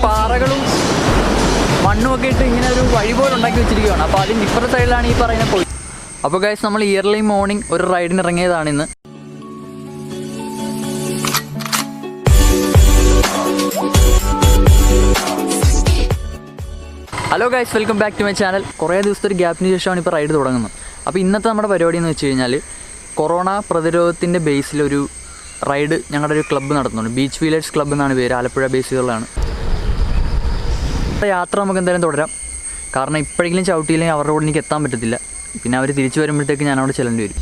പാറകളും മണ്ണും ഒക്കെ ഇട്ട് ഇങ്ങനെ ഒരു വഴി പോലെ ഉണ്ടാക്കി വെച്ചിരിക്കുകയാണ്. അപ്പോൾ അതിൻ്റെ ഇപ്പുറത്തെ സൈഡിലാണ് ഈ പറയുന്ന പോയി. അപ്പോൾ ഗൈസ് നമ്മൾ ഇയർലി മോർണിംഗ് ഒരു റൈഡിന് ഇറങ്ങിയതാണ് ഇന്ന്. Hello guys, welcome back to my channel. കുറേ ദിവസത്തെ ഒരു ഗ്യാപ്പിന് ശേഷമാണ് ഇപ്പോൾ റൈഡ് തുടങ്ങുന്നത്. അപ്പോൾ ഇന്നത്തെ നമ്മുടെ പരിപാടി എന്ന് വെച്ച് കഴിഞ്ഞാൽ കൊറോണ പ്രതിരോധത്തിൻ്റെ ബേസിലൊരു റൈഡ് ഞങ്ങളുടെ ഒരു ക്ലബ്ബ് നടത്തുന്നുണ്ട്. ബീച്ച് വില്ലേജ് ക്ലബ്ബ് എന്നാണ് പേര്. ആലപ്പുഴ ബേസുകളിലാണ്. യാത്ര നമുക്ക് എന്തായാലും തുടരാം. കാരണം ഇപ്പോഴെങ്കിലും ചവിട്ടിയില്ലെങ്കിൽ അവരുടെ കൂടെ എനിക്ക് എത്താൻ പറ്റത്തില്ല. പിന്നെ അവർ തിരിച്ചു വരുമ്പോഴത്തേക്ക് ഞാൻ അവിടെ ചെല്ലേണ്ടി വരും.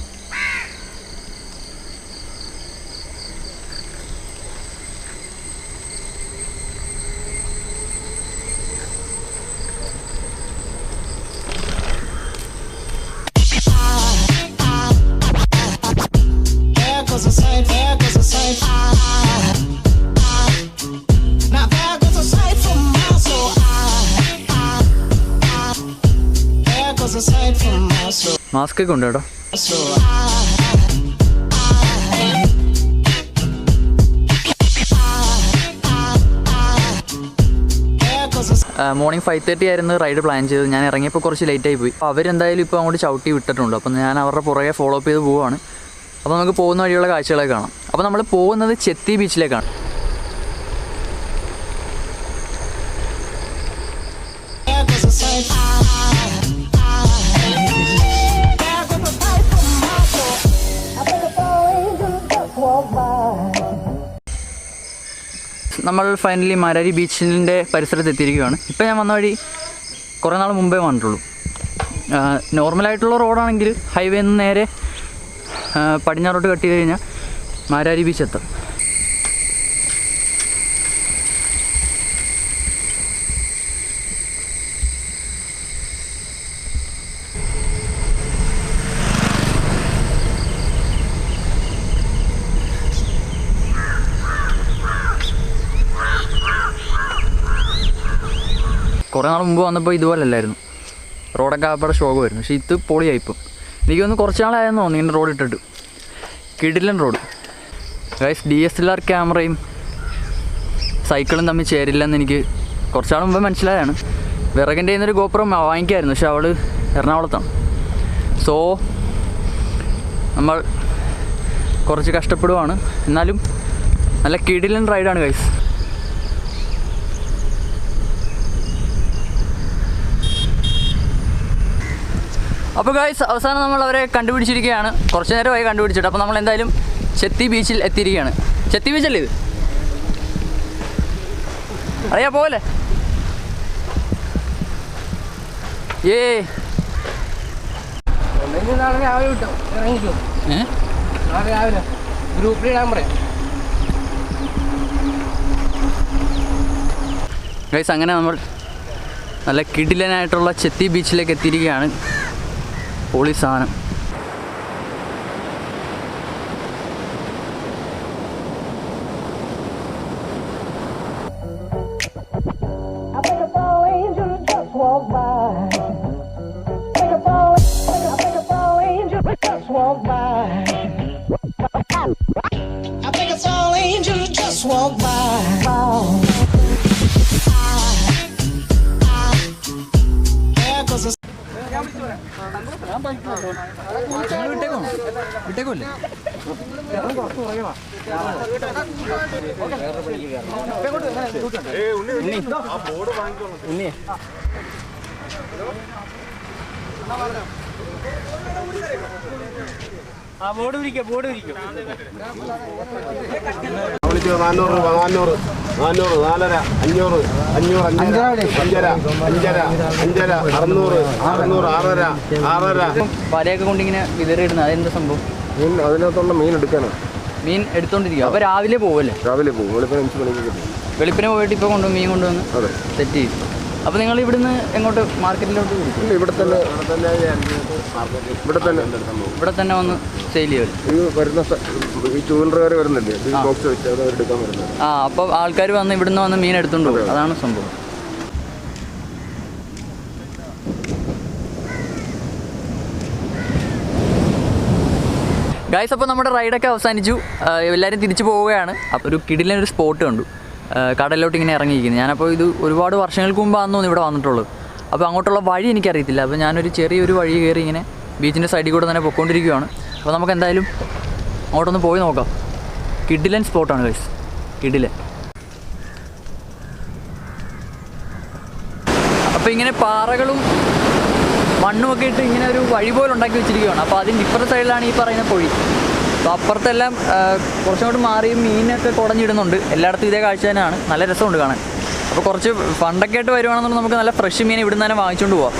മാസ്ക് ഒക്കെ ഉണ്ട് കേട്ടോ. മോർണിംഗ് 5:30 ആയിരുന്നു റൈഡ് പ്ലാൻ ചെയ്തത്. ഞാൻ ഇറങ്ങിയപ്പോൾ കുറച്ച് ലേറ്റായി പോയി. അവരെന്തായാലും ഇപ്പോൾ അങ്ങോട്ട് ചവിട്ടി വിട്ടിട്ടുണ്ട്. അപ്പം ഞാൻ അവരുടെ പുറകെ ഫോളോ അപ്പ് ചെയ്ത് പോവുകയാണ്. അപ്പോൾ നമുക്ക് പോകുന്ന വഴിയുള്ള കാഴ്ചകളൊക്കെ കാണാം. അപ്പോൾ നമ്മൾ പോകുന്നത് ചെത്തി ബീച്ചിലേക്കാണ്. നമ്മൾ ഫൈനലി മാരാരി ബീച്ചിൻ്റെ പരിസരത്ത് എത്തിയിരിക്കുകയാണ്. ഇപ്പോൾ ഞാൻ വന്ന വഴി കുറേ നാൾ മുമ്പേ വന്നിട്ടുള്ളൂ. നോർമലായിട്ടുള്ള റോഡാണെങ്കിൽ ഹൈവേ നിന്ന് നേരെ പടിഞ്ഞാറോട്ട് കട്ട് ചെയ്ത് കഴിഞ്ഞാൽ മാരാരി ബീച്ച് എത്തും. കുറേ നാൾ മുമ്പ് വന്നപ്പോൾ ഇതുപോലെ അല്ലായിരുന്നു. റോഡൊക്കെ ആകപ്പാടെ ശോകമായിരുന്നു. പക്ഷേ ഇത് പൊളിയായിപ്പം. എനിക്കൊന്ന് കുറച്ച് നാളായെന്ന് തോന്നി ഇങ്ങനെ റോഡ് ഇട്ടിട്ട്. കിടിലൻ റോഡ് ഗൈസ്. DSLR ക്യാമറയും സൈക്കിളും തമ്മിൽ ചേരില്ലെന്ന് എനിക്ക് കുറച്ച് നാൾ മുമ്പ് മനസ്സിലായാണ്. വിറകിൻ്റെ കയ്യിൽ നിന്നൊരു GOPRO വാങ്ങിക്കായിരുന്നു. പക്ഷെ അവൾ എറണാകുളത്താണ്. സോ നമ്മൾ കുറച്ച് കഷ്ടപ്പെടുവാണ്. എന്നാലും നല്ല കിടിലൻ റൈഡാണ് ഗൈസ്. അപ്പോൾ ഗൈസ് അവസാനം നമ്മൾ അവരെ കണ്ടുപിടിച്ചിരിക്കുകയാണ്. കുറച്ച് നേരമായി കണ്ടുപിടിച്ചിട്ട്. അപ്പോൾ നമ്മൾ എന്തായാലും ചെത്തി ബീച്ചിൽ എത്തിയിരിക്കുകയാണ്. ചെത്തി ബീച്ചല്ലേ ഇത്? അറിയാ പോലെ ഗൈസ് അങ്ങനെ നമ്മൾ നല്ല കിടിലനായിട്ടുള്ള ചെത്തി ബീച്ചിലേക്ക് എത്തിയിരിക്കുകയാണ്. പൊളി സാധനം. വിട്ടേക്കല്ലേ ബോർഡ് പിടിക്കും. 400, 400, 400, 500, 500, 500, 600, 600. വലയൊക്കെ കൊണ്ടിങ്ങനെ വിതറിയിടുന്നത് അതെന്താ സംഭവം? അതിനകത്തുള്ള മീൻ എടുക്കാനാണ്. മീൻ എടുത്തോണ്ടിരിക്കുക. അപ്പോൾ രാവിലെ പോകുമല്ലേ? രാവിലെ പോകും. വെളുപ്പിന് 5 മണിക്ക് കിട്ടും. വെളുപ്പിന് പോയിട്ട് ഇപ്പോൾ മീൻ കൊണ്ടുവന്ന് സെറ്റ് ചെയ്യും. അപ്പോൾ നിങ്ങൾ ഇവിടുന്ന് എങ്ങോട്ട് മാർക്കറ്റിലോട്ട് കൊടുക്കും? ഇവിടെ തന്നെ വന്ന് സെയിൽ ചെയ്യും. വരുന്ന ടൂവീലറുകാർ വരുന്നില്ലേ, ബോക്സ് വെച്ച് അത് എടുക്കാൻ വരുന്നത്. അപ്പോൾ ആൾക്കാർ വന്ന് ഇവിടുന്ന് വന്ന് മീൻ എടുത്തോണ്ട് പോകും. അതാണ് സംഭവം. ഗൈസ്, അപ്പോൾ നമ്മുടെ റൈഡൊക്കെ അവസാനിച്ചു. എല്ലാവരും തിരിച്ചു പോവുകയാണ്. അപ്പോൾ ഒരു കിടിലൊരു സ്പോട്ട് കണ്ടു, കടലിലോട്ട് ഇങ്ങനെ ഇറങ്ങിയിരിക്കുന്നത്. ഞാനപ്പോൾ ഇത് ഒരുപാട് വർഷങ്ങൾക്ക് മുമ്പാണെന്ന് തോന്നുന്നു ഇവിടെ വന്നിട്ടുള്ളത്. അപ്പോൾ അങ്ങോട്ടുള്ള വഴി എനിക്കറിയത്തില്ല. അപ്പോൾ ഞാനൊരു ചെറിയൊരു വഴി കയറി ഇങ്ങനെ ബീച്ചിൻ്റെ സൈഡിൽ കൂടെ തന്നെ പൊയ്ക്കൊണ്ടിരിക്കുകയാണ്. അപ്പോൾ നമുക്ക് എന്തായാലും അങ്ങോട്ടൊന്ന് പോയി നോക്കാം. കിടിലൻ സ്പോട്ടാണ് ഗൈസ്, കിടിലൻ. അപ്പോൾ ഇങ്ങനെ പാറകളും മണ്ണുമൊക്കെ ഇട്ട് ഇങ്ങനെ ഒരു വഴി പോലെ ഉണ്ടാക്കി വെച്ചിരിക്കുകയാണ്. അപ്പോൾ അതിൻ്റെ ഇപ്പുറത്തെ സൈഡിലാണ് ഈ പറയുന്ന പൊഴി. അപ്പോൾ അപ്പുറത്തെല്ലാം കുറച്ചുകൂടി മാറിയും മീനൊക്കെ കുടഞ്ഞിടുന്നുണ്ട്. എല്ലായിടത്തും ഇതേ കാഴ്ച തന്നെയാണ്. നല്ല രസമുണ്ട് കാണാൻ. അപ്പോൾ കുറച്ച് ഫണ്ടൊക്കെ ആയിട്ട് വരുവാണെന്നുണ്ടെങ്കിൽ നമുക്ക് നല്ല ഫ്രഷ് മീൻ ഇവിടുന്ന് തന്നെ വാങ്ങിച്ചുകൊണ്ട് പോവാം.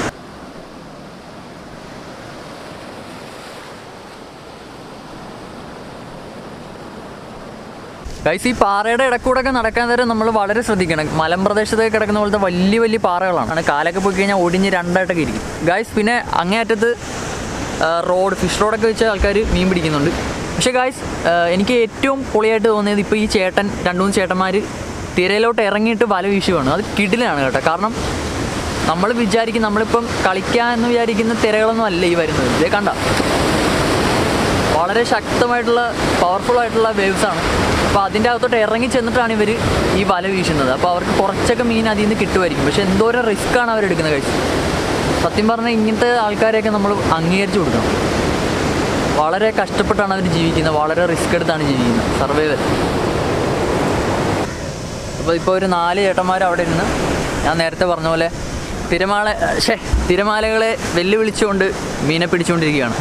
ഗൈസ്, ഈ പാറയുടെ ഇടക്കൂടൊക്കെ നടക്കാൻ നേരം നമ്മൾ വളരെ ശ്രദ്ധിക്കണം. മലമ്പ്രദേശത്തൊക്കെ കിടക്കുന്ന പോലത്തെ വലിയ വലിയ പാറകളാണ്. കാലൊക്കെ പോയി കഴിഞ്ഞാൽ ഒടിഞ്ഞ് രണ്ടായിട്ടൊക്കെ ഇരിക്കും. ഗൈസ്, പിന്നെ അങ്ങേയറ്റത്ത് ഫിഷ് റോഡൊക്കെ വെച്ച് ആൾക്കാർ മീൻ പിടിക്കുന്നുണ്ട്. പക്ഷേ ഗൈസ്, എനിക്ക് ഏറ്റവും പൊളിയായിട്ട് തോന്നിയത് ഇപ്പോൾ ഈ ചേട്ടൻ 2-3 ചേട്ടന്മാർ തിരയിലോട്ട് ഇറങ്ങിയിട്ട് വല വീശുകയാണ്. അത് കിടിലാണ് കേട്ടോ. കാരണം നമ്മൾ വിചാരിക്കും, നമ്മളിപ്പം കളിക്കുക എന്ന് വിചാരിക്കുന്ന തിരകളൊന്നും അല്ല ഈ വരുന്നത്. ഇതേ കണ്ട, വളരെ ശക്തമായിട്ടുള്ള പവർഫുള്ളായിട്ടുള്ള വേവ്സാണ്. അപ്പോൾ അതിൻ്റെ അകത്തോട്ട് ഇറങ്ങി ചെന്നിട്ടാണ് ഇവർ ഈ വല വീശുന്നത്. അപ്പോൾ അവർക്ക് കുറച്ചൊക്കെ മീൻ അതിൽ നിന്ന് കിട്ടുമായിരിക്കും. പക്ഷേ എന്തോരം റിസ്ക്കാണ് അവരെടുക്കുന്നത് കഴിച്ച്. സത്യം പറഞ്ഞാൽ ഇങ്ങനത്തെ ആൾക്കാരെയൊക്കെ നമ്മൾ അംഗീകരിച്ച് കൊടുക്കണം. വളരെ കഷ്ടപ്പെട്ടാണ് അവർ ജീവിക്കുന്നത്, വളരെ റിസ്ക് എടുത്താണ് ജീവിക്കുന്നത്, സർവൈവൽ. അപ്പോൾ ഇപ്പോൾ ഒരു 4 ചേട്ടന്മാർ അവിടെ ഇരുന്ന് ഞാൻ നേരത്തെ പറഞ്ഞ പോലെ തിരമാലകളെ വെല്ലുവിളിച്ചുകൊണ്ട് മീനെ പിടിച്ചുകൊണ്ടിരിക്കുകയാണ്.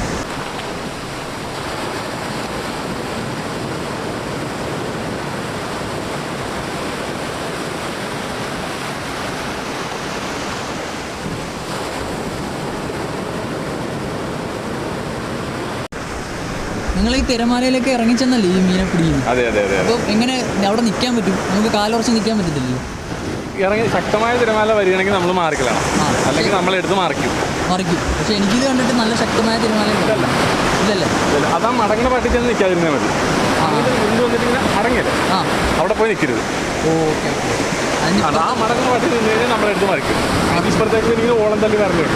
നിങ്ങൾ ഈ തിരമാലയിലേക്ക് ഇറങ്ങിച്ചെന്നല്ലേ ഈ മീനെ പിടിക്കുന്നത്? അതെ അതെ അതെ. അപ്പോൾ എങ്ങനെ അവിടെ നിൽക്കാൻ പറ്റും? നമുക്ക് കാലുറച്ച് നിൽക്കാൻ പറ്റത്തില്ലല്ലോ. ഇറങ്ങി ശക്തമായ തിരമാല വരികയാണെങ്കിൽ നമ്മൾ മാറിക്കലാണ്, അല്ലെങ്കിൽ നമ്മൾ എടുത്ത് മറിക്കും. പക്ഷെ എനിക്കിത് കണ്ടിട്ട് നല്ല ശക്തമായ തിരമാല ഇല്ലല്ലേ? അതാ മടങ്ങുന്ന പട്ടി ചെന്ന് നിൽക്കാതിരുന്നാൽ മതി. മുൻപ് വന്നിട്ട് ഇങ്ങനെ അടങ്ങല്ലേ, അവിടെ പോയി നിൽക്കരുത്. ഓക്കെ. ആ മടങ്ങുന്ന പട്ടി നിന്ന് കഴിഞ്ഞാൽ നമ്മളെടുത്ത് മറിക്കും. ഇപ്പുറത്തേക്ക് ഇങ്ങനെ ഓളം തള്ളി വരണ്ടേ.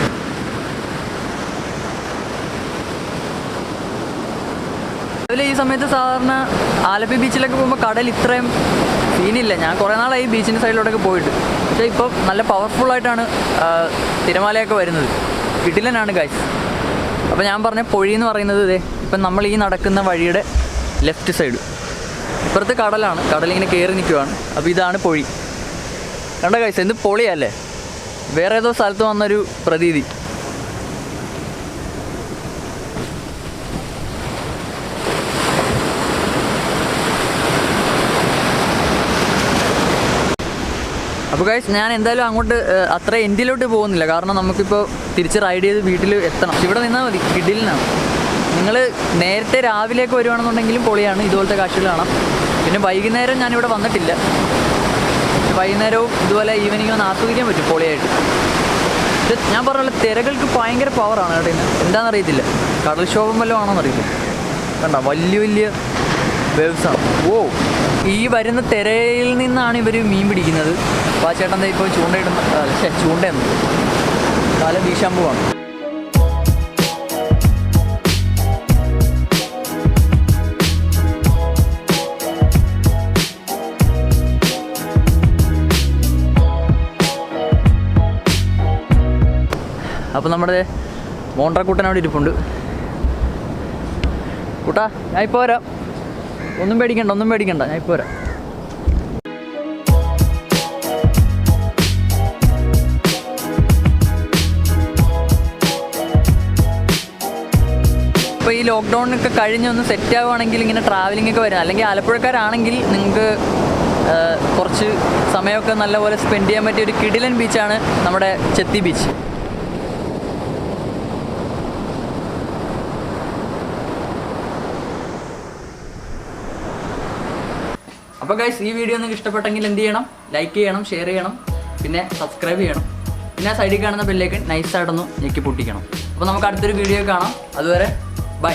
അതുപോലെ ഈ സമയത്ത് സാധാരണ ആലപ്പി ബീച്ചിലൊക്കെ പോകുമ്പോൾ കടൽ ഇത്രയും സീനില്ല. ഞാൻ കുറേ നാളായി ബീച്ചിൻ്റെ സൈഡിലോട്ടൊക്കെ പോയിട്ട്. പക്ഷേ ഇപ്പോൾ നല്ല പവർഫുള്ളായിട്ടാണ് തിരമാലയൊക്കെ വരുന്നത്. കിടിലനാണ് ഗൈസ്. അപ്പോൾ ഞാൻ പറഞ്ഞ പൊഴി എന്ന് പറയുന്നത് ഇതേ ഇപ്പം നമ്മൾ ഈ നടക്കുന്ന വഴിയുടെ ലെഫ്റ്റ് സൈഡ്. ഇപ്പുറത്ത് കടലാണ്, കടലിങ്ങനെ കയറി നിൽക്കുകയാണ്. അപ്പോൾ ഇതാണ് പൊഴി. കണ്ട ഗൈസ്, എന്ത് പൊളിയല്ലേ? വേറെ ഏതോ സ്ഥലത്ത് വന്നൊരു പ്രതീതി. അപ്പോൾ ഗൈസ്, ഞാൻ എന്തായാലും അങ്ങോട്ട് അത്ര എൻഡിലോട്ട് പോകുന്നില്ല. കാരണം നമുക്കിപ്പോൾ തിരിച്ച് റൈഡ് ചെയ്ത് വീട്ടിൽ എത്തണം. ഇവിടെ നിന്നാൽ മതി, കിടിലിനാണ്. നിങ്ങൾ നേരത്തെ രാവിലെയൊക്കെ വരുവാണെന്നുണ്ടെങ്കിലും പൊളിയാണ്, ഇതുപോലത്തെ കാഴ്ചകൾ കാണാം. പിന്നെ വൈകുന്നേരം ഞാനിവിടെ വന്നിട്ടില്ല. വൈകുന്നേരവും ഇതുപോലെ ഈവനിങ് ഒന്ന് ആസ്വദിക്കാൻ പറ്റും പൊളിയായിട്ട്. ഞാൻ പറഞ്ഞ തിരകൾക്ക് ഭയങ്കര പവറാണ് കേട്ടോ. എന്താണെന്നറിയത്തില്ല, കടൽക്ഷോഭം വല്ലതും ആണോന്നറിയില്ല. കണ്ട വലിയ വലിയ വേവ്സാണ്. ഈ വരുന്ന തിരയിൽ നിന്നാണ് ഇവർ മീൻ പിടിക്കുന്നത്. അപ്പോൾ ആ ചേട്ടൻ ഇപ്പോൾ ചൂണ്ടയെന്ന് കാലം വീശാൻ പോവാണ്. അപ്പോൾ നമ്മുടെ മോണ്ട്രക്കുട്ടൻ അവിടെ ഇരിപ്പുണ്ട്. കൂട്ടാ, ഞാൻ ഇപ്പോൾ വരാം. ഒന്നും പേടിക്കണ്ട, ഞാൻ ഇപ്പോൾ വരാം. ഇപ്പോൾ ഈ ലോക്ക്ഡൗണൊക്കെ കഴിഞ്ഞൊന്ന് സെറ്റ് ആവുകയാണെങ്കിൽ ഇങ്ങനെ ട്രാവലിംഗ് ഒക്കെ വരാം. അല്ലെങ്കിൽ ആലപ്പുഴക്കാരാണെങ്കിൽ നിങ്ങൾക്ക് കുറച്ച് സമയമൊക്കെ നല്ലപോലെ സ്പെൻഡ് ചെയ്യാൻ പറ്റിയ ഒരു കിടിലൻ ബീച്ചാണ് നമ്മുടെ ചെത്തി ബീച്ച്. അപ്പോൾ ഗൈസ്, ഈ വീഡിയോ നിങ്ങൾക്ക് ഇഷ്ടപ്പെട്ടെങ്കിൽ എന്ത് ചെയ്യണം? ലൈക്ക് ചെയ്യണം, ഷെയർ ചെയ്യണം, പിന്നെ സബ്സ്ക്രൈബ് ചെയ്യണം. പിന്നെ ആ സൈഡിൽ കാണുന്ന ബെല്ലേക്ക് നൈസായിട്ടൊന്ന് ഞെക്കി പൊട്ടിക്കണം. അപ്പോൾ നമുക്ക് അടുത്തൊരു വീഡിയോ കാണാം. അതുവരെ ബൈ.